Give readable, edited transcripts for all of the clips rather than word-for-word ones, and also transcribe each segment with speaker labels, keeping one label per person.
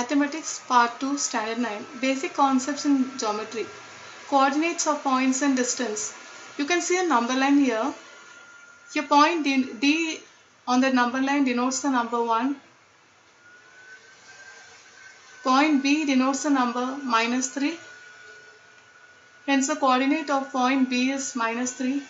Speaker 1: Mathematics Part 2 Standard 9 Basic Concepts in Geometry. Coordinates of points and distance. You can see a number line here. Your point D on the number line denotes the number 1. Point B denotes the number -3. Hence the coordinate of point B is -3.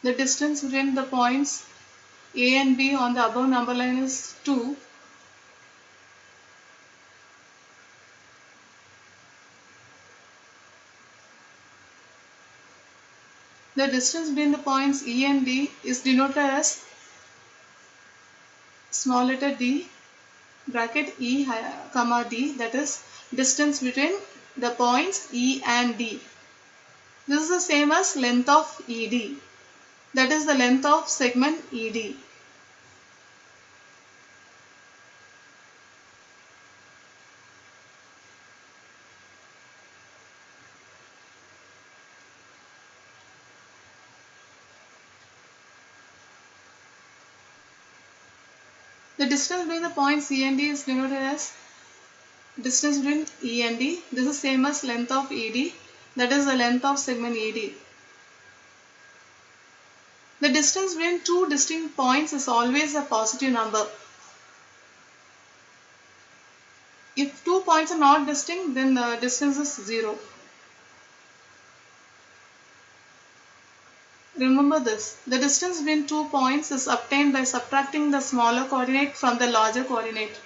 Speaker 1: The distance between the points A and B on the above number line is 2. The distance between the points E and D is denoted as small letter d, bracket E, comma D, that is distance between the points E and D. This is the same as length of ED, that is the length of segment ED. The distance between the points E and D is denoted as distance between E and D. This is same as length of ED, that is the length of segment ED. The distance between two distinct points is always a positive number. If two points are not distinct, then the distance is 0. Remember this, the distance between 2 points is obtained by subtracting the smaller coordinate from the larger coordinate.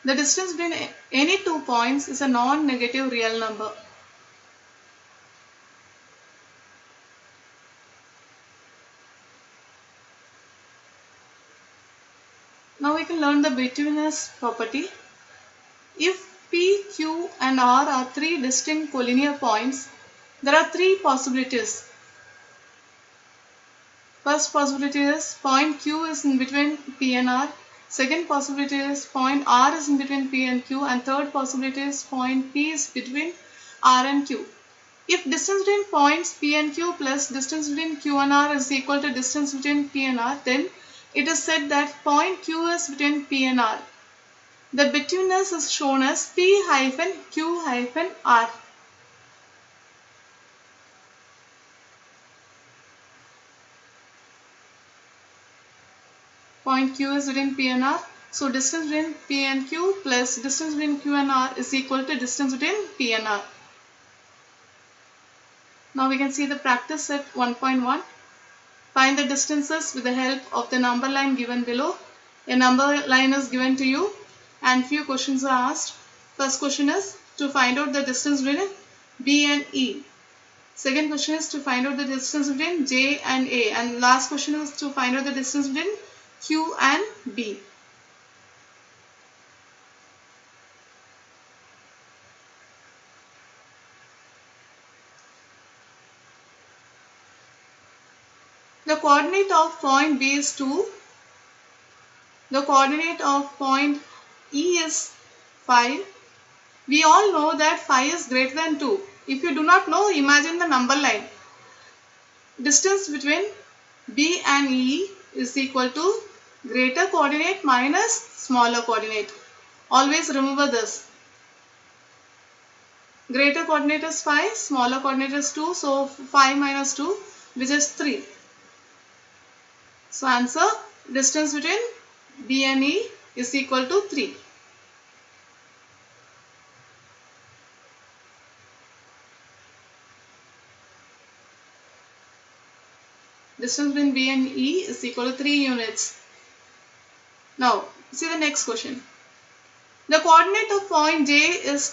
Speaker 1: The distance between any 2 points is a non-negative real number. Now we can learn the betweenness property. If P, Q and R are 3 distinct collinear points, there are 3 possibilities. First possibility is point Q is in between P and R. Second possibility is point R is in between P and Q. And third possibility is point P is between R and Q. If distance between points P and Q plus distance between Q and R is equal to distance between P and R, then it is said that point Q is between P and R. The betweenness is shown as P hyphen Q hyphen R. Point Q is between P and R. So distance between P and Q plus distance between Q and R is equal to distance between P and R. Now we can see the practice set 1.1. Find the distances with the help of the number line given below. A number line is given to you and few questions are asked. First question is to find out the distance between B and E. Second question is to find out the distance between J and A. And last question is to find out the distance between Q and B. The coordinate of point B is 2. The coordinate of point E is 5. We all know that 5 is greater than 2. If you do not know, imagine the number line. Distance between B and E is equal to greater coordinate minus smaller coordinate. Always remember this. Greater coordinate is 5, smaller coordinate is 2. So 5 minus 2, which is 3. So answer, distance between B and E is equal to 3. Distance between B and E is equal to 3 units. Now, see the next question. The coordinate of point J is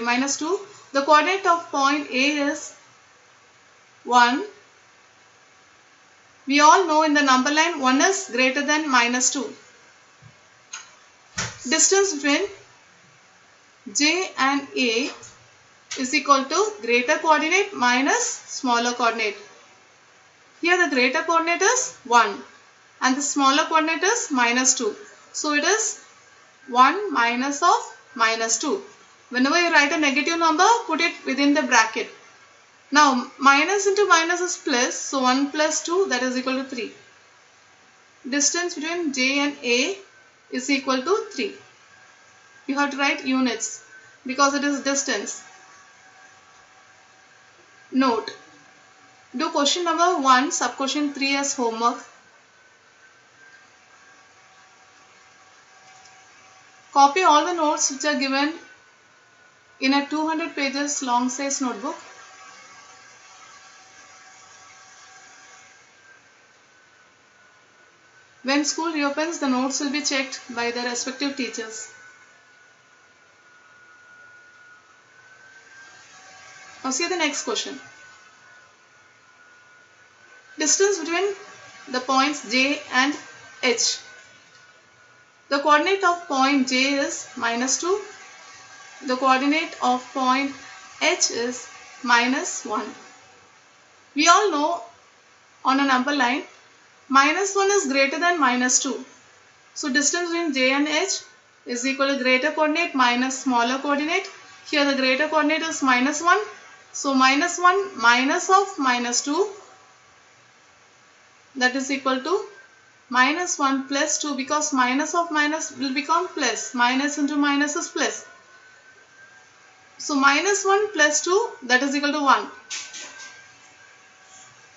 Speaker 1: minus 2. The coordinate of point A is 1. We all know in the number line 1 is greater than minus 2. Distance between J and A is equal to greater coordinate minus smaller coordinate. Here the greater coordinate is 1 and the smaller coordinate is minus 2. So it is 1 minus of minus 2. Whenever you write a negative number, put it within the bracket. Now minus into minus is plus, so 1 plus 2, that is equal to 3. Distance between J and A is equal to 3. You have to write units because it is distance. Note: do question number 1, sub question 3 as homework. Copy all the notes which are given in a 200 pages long size notebook. When school reopens, the notes will be checked by their respective teachers. Now see the next question. Distance between the points J and H. The coordinate of point J is -2. The coordinate of point H is -1. We all know on a number line, -1 is greater than -2. So distance between J and H is equal to greater coordinate minus smaller coordinate. Here the greater coordinate is -1. So -1 minus of -2, that is equal to -1 plus 2, because minus of minus will become plus. Minus into minus is plus. So -1 plus 2, that is equal to 1.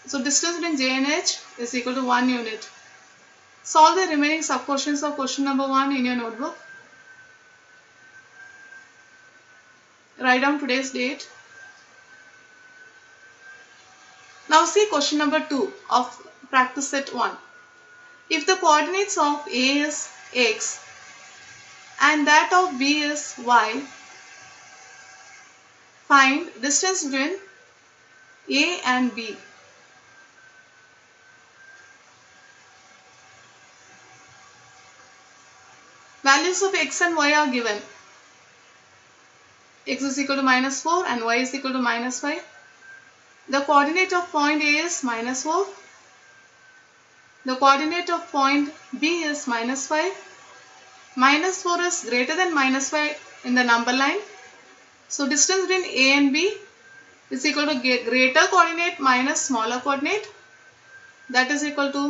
Speaker 1: So distance between J and H is equal to 1 unit. Solve the remaining sub questions of question number 1 in your notebook. Write down today's date. Now see question number 2 of practice set 1. If the coordinates of A is x and that of B is y, find distance between A and B. Values of x and y are given. X is equal to -4 and y is equal to -5. The coordinate of point A is -4. The coordinate of point B is -5. -4 is greater than -5 in the number line. So distance between A and B is equal to greater coordinate minus smaller coordinate. That is equal to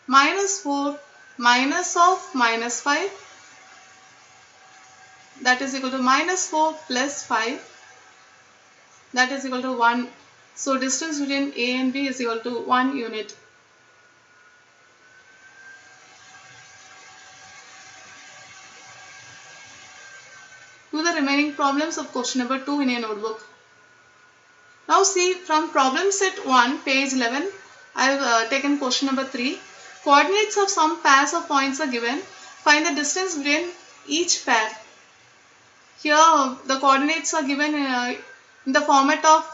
Speaker 1: -4 minus of -5. That is equal to -4 plus 5. That is equal to 1. So distance between A and B is equal to 1 unit. Do the remaining problems of question number 2 in your notebook. Now see, from problem set 1, page 11, I have taken question number 3. Coordinates of some pairs of points are given. Find the distance between each pair. Here the coordinates are given in the format of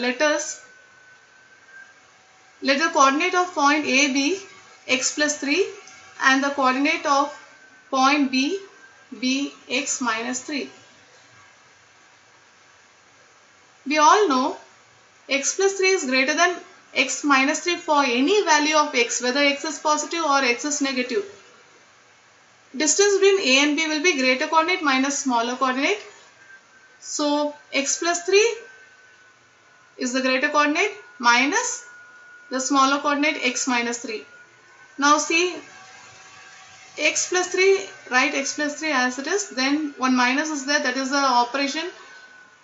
Speaker 1: letters. Let the coordinate of point A be x plus 3 and the coordinate of point B be x minus 3. We all know x plus 3 is greater than x minus 3 for any value of x, whether x is positive or x is negative. Distance between A and B will be greater coordinate minus smaller coordinate. So x plus 3 is the greater coordinate minus the smaller coordinate x minus 3. Now see, x plus 3, write x plus 3 as it is, then one minus is there, that is the operation.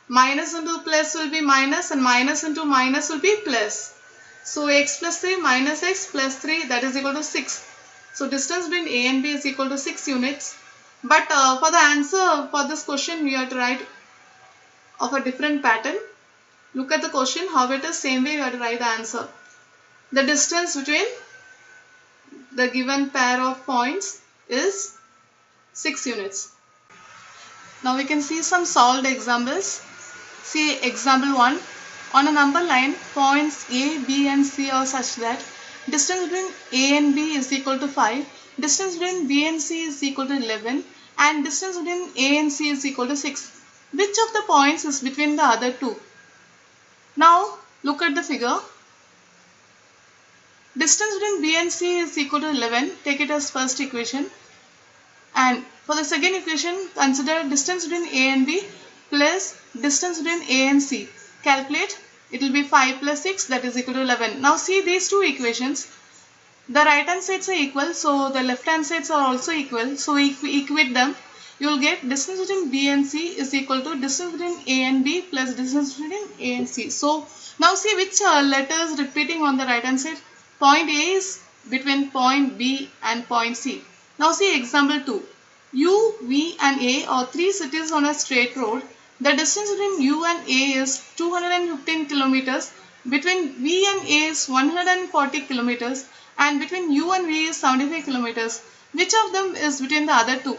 Speaker 1: Minus into plus will be minus and minus into minus will be plus. So x plus 3 minus x plus 3, that is equal to 6. So distance between A and B is equal to 6 units. But for the answer for this question, we have to write of a different pattern. Look at the question, how it is, same way you have to write the answer. The distance between the given pair of points is 6 units. Now we can see some solved examples. See example 1. On a number line, points A, B and C are such that distance between A and B is equal to 5, distance between B and C is equal to 11 and distance between A and C is equal to 6. Which of the points is between the other two? Now look at the figure. Distance between B and C is equal to 11. Take it as first equation. And for the second equation, consider distance between A and B plus distance between A and C. Calculate. It will be 5 plus 6, that is equal to 11. Now see these two equations. The right hand sides are equal, so the left hand sides are also equal. So if we equate them, you will get distance between B and C is equal to distance between A and B plus distance between A and C. So now see which letter is repeating on the right hand side. Point A is between point B and point C. Now see example 2. U, V and A are three cities on a straight road. The distance between U and A is 215 kilometers. Between V and A is 140 kilometers. And between U and V is 75 kilometers. Which of them is between the other two?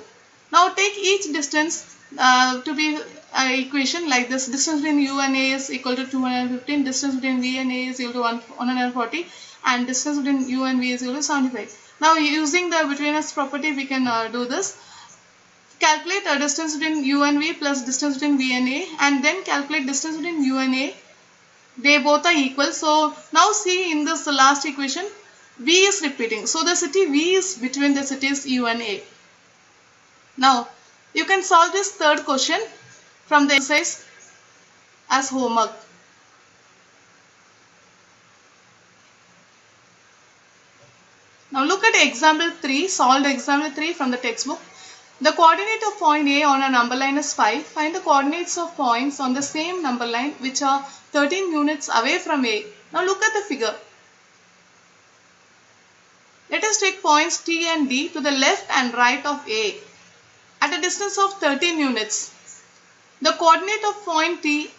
Speaker 1: Now take each distance to be an equation like this. Distance between U and A is equal to 215. Distance between V and A is equal to 140. And distance between U and V is equal to 75. Now using the betweenness property, we can do this. Calculate a distance between U and V plus distance between V and A, and then calculate distance between U and A. They both are equal. So now see in this last equation, V is repeating. So the city V is between the cities U and A. Now you can solve this third question from the exercise as homework. Now look at example 3, solved example 3 from the textbook. The coordinate of point A on a number line is 5. Find the coordinates of points on the same number line which are 13 units away from A. Now look at the figure. Let us take points T and D to the left and right of A at a distance of 13 units. The coordinate of point T,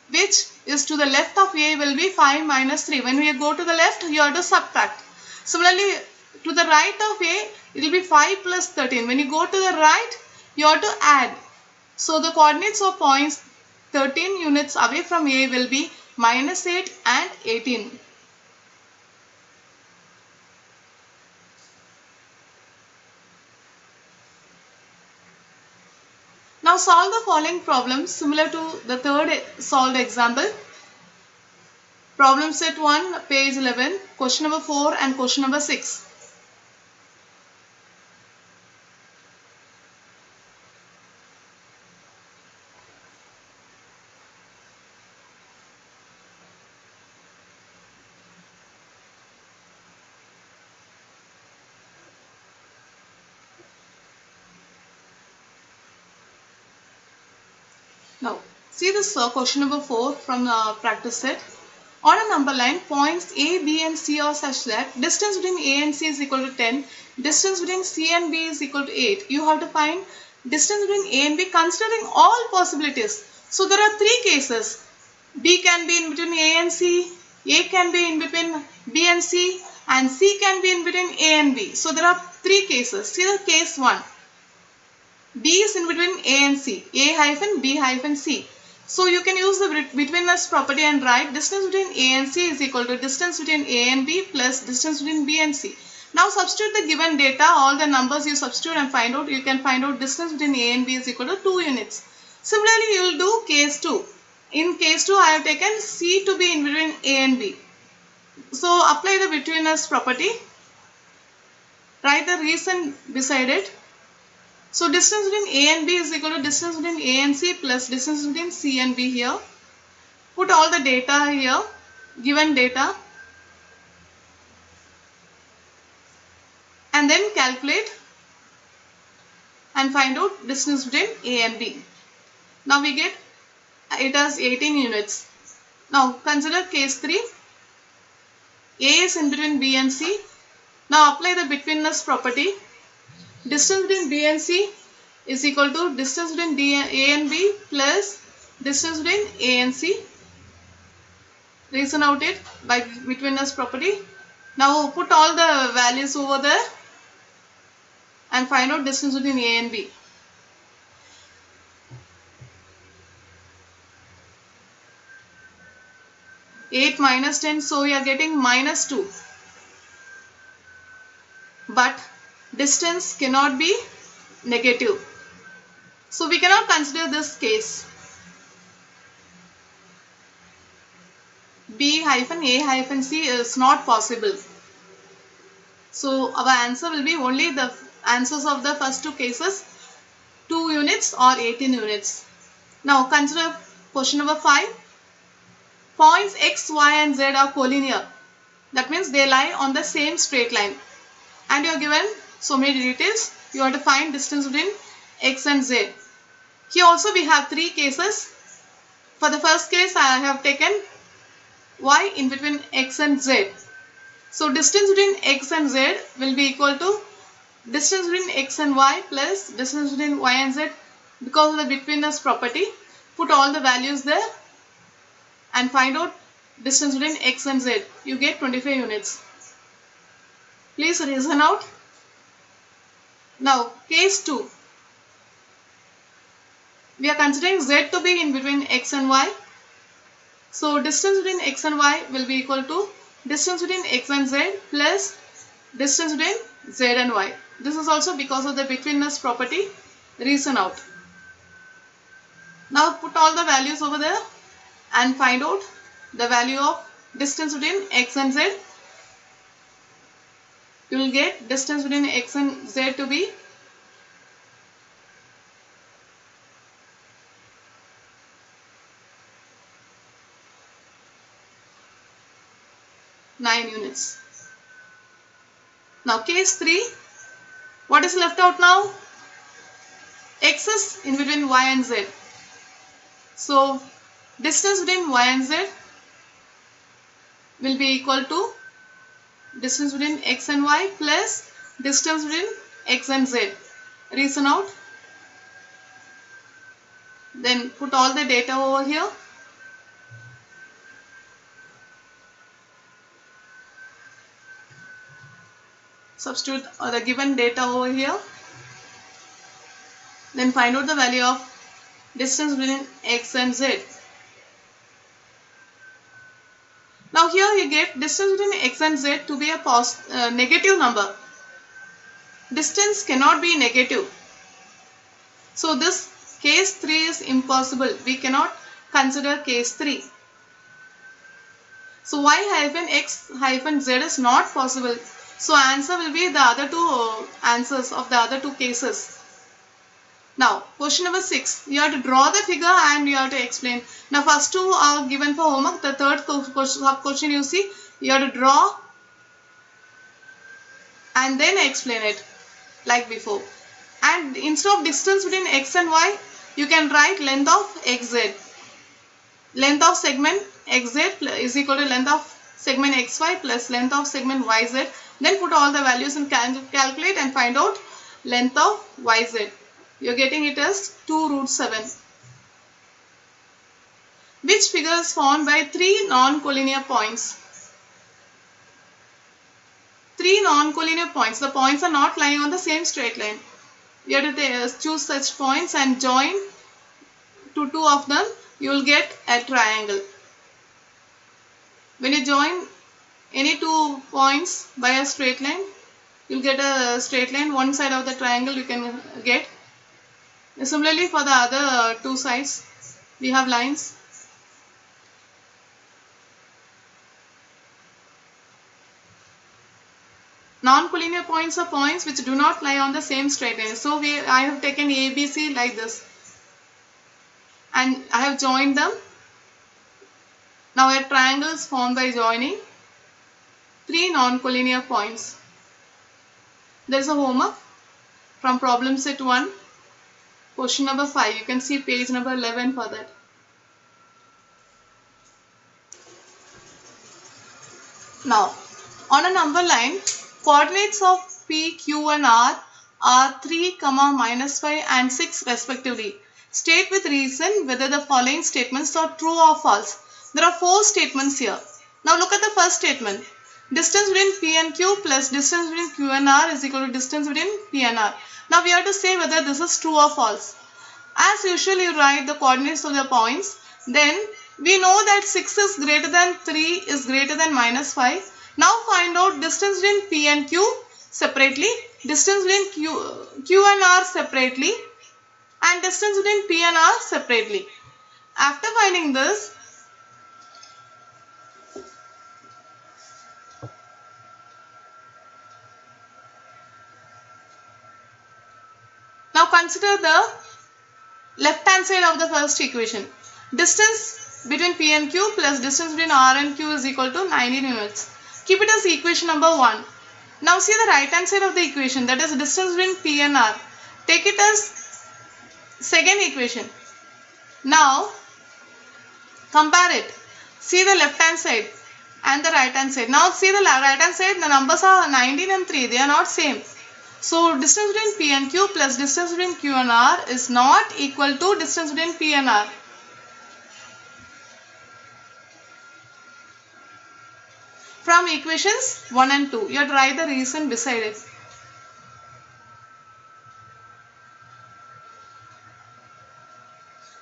Speaker 1: which is to the left of A, will be 5 minus 3. When we go to the left, you have to subtract. Similarly, to the right of A, it will be 5 plus 13. When you go to the right, you have to add. So the coordinates of points 13 units away from A will be minus 8 and 18. Now solve the following problems similar to the third solved example. Problem set 1, page 11, question number 4 and question number 6. Now, see this question number 4 from the practice set. On a number line, points A, B and C are such that distance between A and C is equal to 10, distance between C and B is equal to 8. You have to find distance between A and B considering all possibilities. So there are three cases. B can be in between A and C, A can be in between B and C, and C can be in between A and B. So there are three cases. See the case 1. B is in between A and C, A hyphen B hyphen C. So you can use the betweenness property and write distance between A and C is equal to distance between A and B plus distance between B and C. Now substitute the given data, all the numbers you substitute and find out. You can find out distance between A and B is equal to 2 units. Similarly, you will do case 2. In case 2, I have taken C to be in between A and B. So apply the betweenness property. Write the reason beside it. So distance between A and B is equal to distance between A and C plus distance between C and B here. Put all the data here, given data, and then calculate and find out distance between A and B. Now we get it as 18 units. Now consider case 3. A is in between B and C. Now apply the betweenness property. Distance between B and C is equal to distance between A and B plus distance between A and C. Reason out it by betweenness property. Now put all the values over there and find out distance between A and B. Eight minus 10, so we are getting minus 2. But distance cannot be negative. So we cannot consider this case. B hyphen A hyphen C is not possible. So our answer will be only the answers of the first two cases, 2 units or 18 units. Now consider question number 5. points x, y and z are collinear. That means they lie on the same straight line. And you are given so many details. You have to find distance between x and z. Here also we have three cases. For the first case I have taken y in between x and z. So distance between x and z will be equal to distance between x and y plus distance between y and z because of the betweenness property. Put all the values there and find out distance between x and z. You get 25 units. Please reason out. Now case 2. We are considering z to be in between x and y. So distance between x and y will be equal to distance between x and z plus distance between z and y. This is also because of the betweenness property. Reason out. Now put all the values over there and find out the value of distance between x and z. You will get distance between x and z to be 9 units. Now case 3, what is left out now? X is in between y and z. So distance between y and z will be equal to distance between x and y plus distance between x and z. Reason out. Then put all the data over here. Substitute the given data over here. Then find out the value of distance between x and z. Now here you get distance between x and z to be a negative number. Distance cannot be negative. So this case 3 is impossible. We cannot consider case 3. So y hyphen x hyphen z is not possible. So answer will be the other two answers of the other two cases. Now question number 6. You have to draw the figure and you have to explain. Now first two are given for homework. The third question you see, you have to draw and then explain it like before. And instead of distance between x and y, you can write length of xz. Length of segment xz is equal to length of segment xy plus length of segment yz. Then put all the values and calculate and find out length of yz. You are getting it as 2 root 7. Which figure is formed by 3 non-collinear points? 3 non-collinear points. The points are not lying on the same straight line. You have to choose such points and join to 2 of them. You will get a triangle. When you join any 2 points by a straight line, you will get a straight line. One side of the triangle you can get. Similarly for the other 2 sides, we have lines. Non-collinear points are points which do not lie on the same straight line. So I have taken ABC like this and I have joined them. Now a triangle is formed by joining 3 non-collinear points. There is a homework from problem set 1, question number 5. You can see page number 11 for that. Now on a number line, coordinates of P, Q and R are 3, -5 and 6 respectively. State with reason whether the following statements are true or false. There are 4 statements here. Now look at the first statement. Distance between P and Q plus distance between Q and R is equal to distance between P and R. Now we have to say whether this is true or false. As usual, you write the coordinates of the points. Then we know that 6 is greater than 3 is greater than -5. Now find out distance between P and Q separately, distance between Q and R separately, and distance between P and R separately. After finding this, now consider the left hand side of the first equation. Distance between P and Q plus distance between R and Q is equal to 19 units. Keep it as equation number 1. Now see the right hand side of the equation, that is distance between P and R. Take it as second equation. Now compare it. See the left hand side and the right hand side. Now see the right hand side, the numbers are 19 and 3. They are not same. So distance between P and Q plus distance between Q and R is not equal to distance between P and R. From equations 1 and 2, you have to write the reason beside it.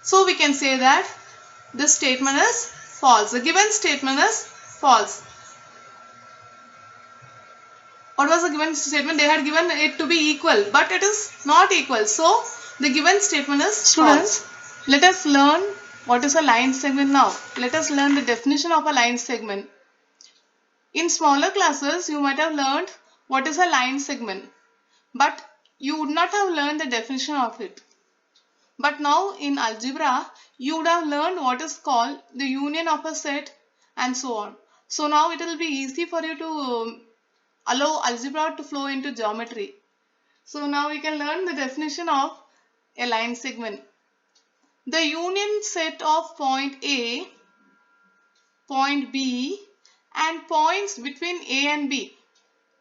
Speaker 1: So we can say that this statement is false. The given statement is false. What was the given statement? They had given it to be equal, but it is not equal. So the given statement is false. Let us learn what is a line segment now. Let us learn the definition of a line segment. In smaller classes, you might have learned what is a line segment, but you would not have learned the definition of it. But now in algebra, you would have learned what is called the union of a set and so on. So now it will be easy for you to allow algebra to flow into geometry. So now we can learn the definition of a line segment. The union set of point A, point B and points between A and B.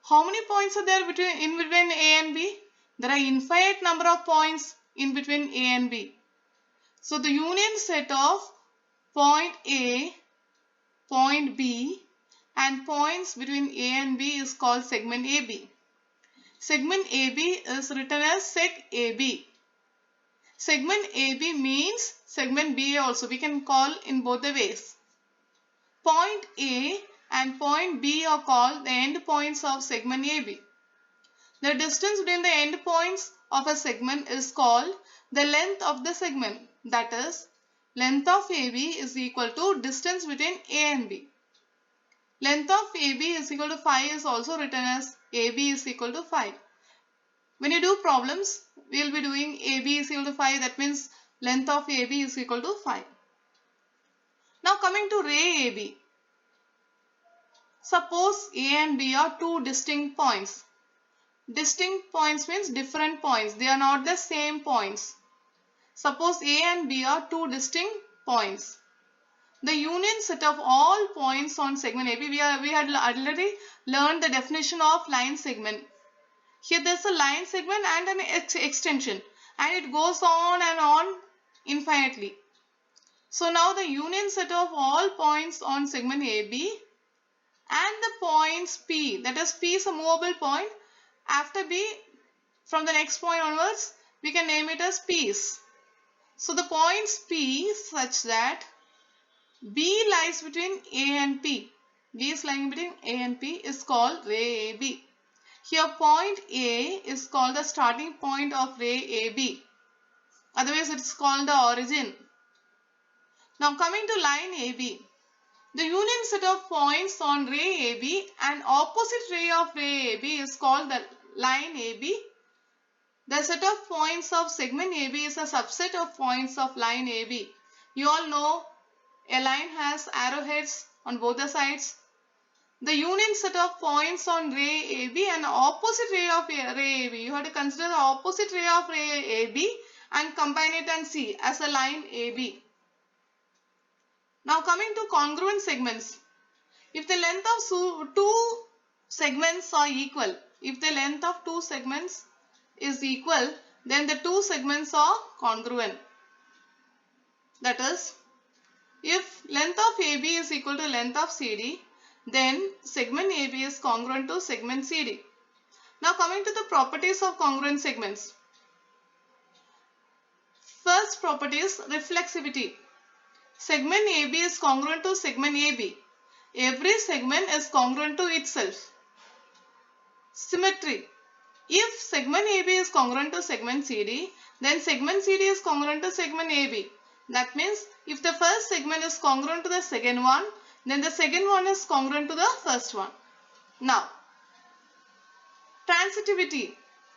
Speaker 1: How many points are there in between A and B? There are infinite number of points in between A and B. So the union set of point A, point B and points between A and B is called segment AB. Segment AB is written as seg AB. Segment AB means segment BA also. We can call in both the ways. Point A and point B are called the end points of segment AB. The distance between the end points of a segment is called the length of the segment. That is, length of AB is equal to distance between A and B. Length of AB is equal to 5 is also written as AB is equal to 5. When you do problems, we will be doing AB is equal to 5. That means length of AB is equal to 5. Now coming to ray AB. Suppose A and B are two distinct points. Distinct points means different points. They are not the same points. Suppose A and B are two distinct points. The union set of all points on segment AB, we had already learned the definition of line segment. Here there is a line segment and an extension, and it goes on and on infinitely. So now the union set of all points on segment AB and the points P, that is P is a movable point. After B, from the next point onwards, we can name it as P's. So the points P such that B lies between A and P. B is lying between A and P is called ray AB. Here point A is called the starting point of ray AB. Otherwise it is called the origin. Now coming to line AB. The union set of points on ray AB and opposite ray of ray AB is called the line AB. The set of points of segment AB is a subset of points of line AB. You all know a line has arrowheads on both the sides. The union set of points on ray AB and opposite ray of ray AB. You have to consider the opposite ray of ray AB and combine it and see as a line AB. Now coming to congruent segments. If the length of two segments are equal, if the length of two segments is equal, then the two segments are congruent. That is, if length of AB is equal to length of CD, then segment AB is congruent to segment CD. Now coming to the properties of congruent segments. First property is reflexivity. Segment AB is congruent to segment AB. Every segment is congruent to itself. Symmetry. If segment AB is congruent to segment CD, then segment CD is congruent to segment AB. That means if the first segment is congruent to the second one, then the second one is congruent to the first one. Now, transitivity.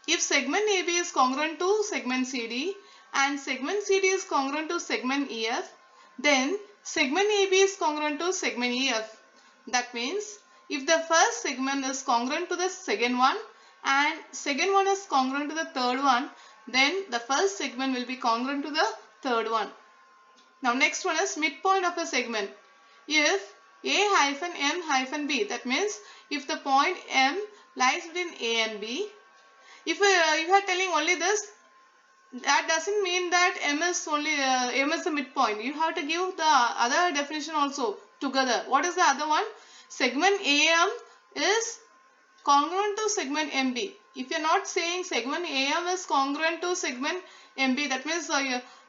Speaker 1: If segment AB is congruent to segment CD and segment CD is congruent to segment EF, then segment AB is congruent to segment EF. That means if the first segment is congruent to the second one and second one is congruent to the third one, then the first segment will be congruent to the third one. Now next one is midpoint of a segment. If A-M-B, that means if the point M lies between A and B, if you are telling only this, that doesn't mean that M is the midpoint. You have to give the other definition also together. What is the other one? Segment AM is congruent to segment MB. If you are not saying segment AM is congruent to segment MB, that means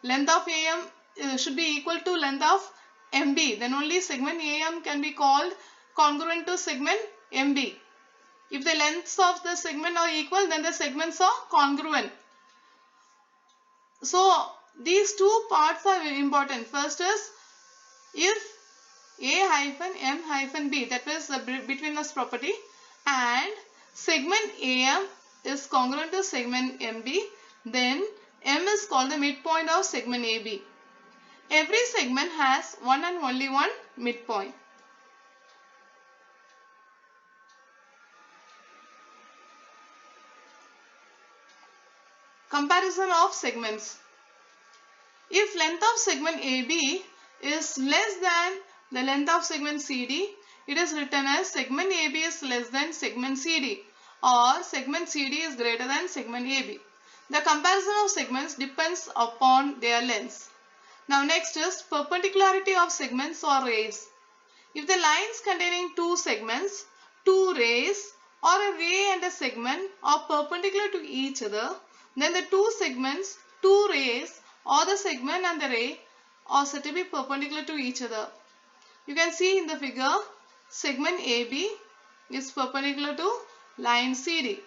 Speaker 1: length of AM should be equal to length of MB. Then only segment AM can be called congruent to segment MB. If the lengths of the segment are equal, then the segments are congruent. So these two parts are very important. First is if A-M-B, that is the betweenness property, and segment AM is congruent to segment MB, then M is called the midpoint of segment AB. Every segment has one and only one midpoint. Comparison of segments. If length of segment AB is less than the length of segment CD, it is written as segment AB is less than segment CD, or segment CD is greater than segment AB. The comparison of segments depends upon their lengths. Now next is perpendicularity of segments or rays. If the lines containing two segments, two rays, or a ray and a segment are perpendicular to each other, then the two segments, two rays, or the segment and the ray are said to be perpendicular to each other. You can see in the figure, segment AB is perpendicular to line CD.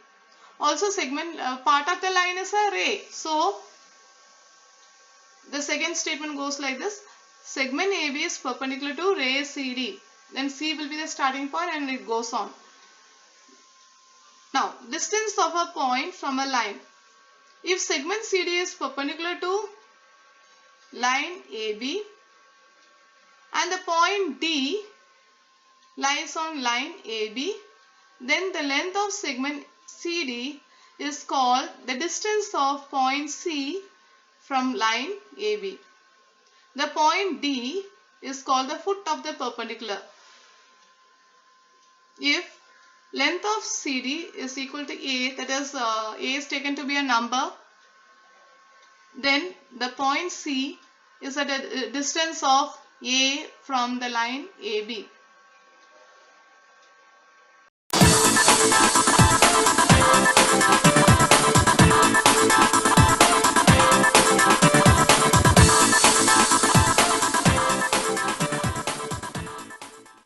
Speaker 1: Also segment part of the line is a ray. So the second statement goes like this: segment AB is perpendicular to ray CD. Then C will be the starting point and it goes on. Now distance of a point from a line. If segment CD is perpendicular to line AB and the point D lies on line AB, then the length of segment CD is called the distance of point C from line AB. The point D is called the foot of the perpendicular. If length of CD is equal to A, that is A is taken to be a number, then the point C is at a distance of A from the line AB.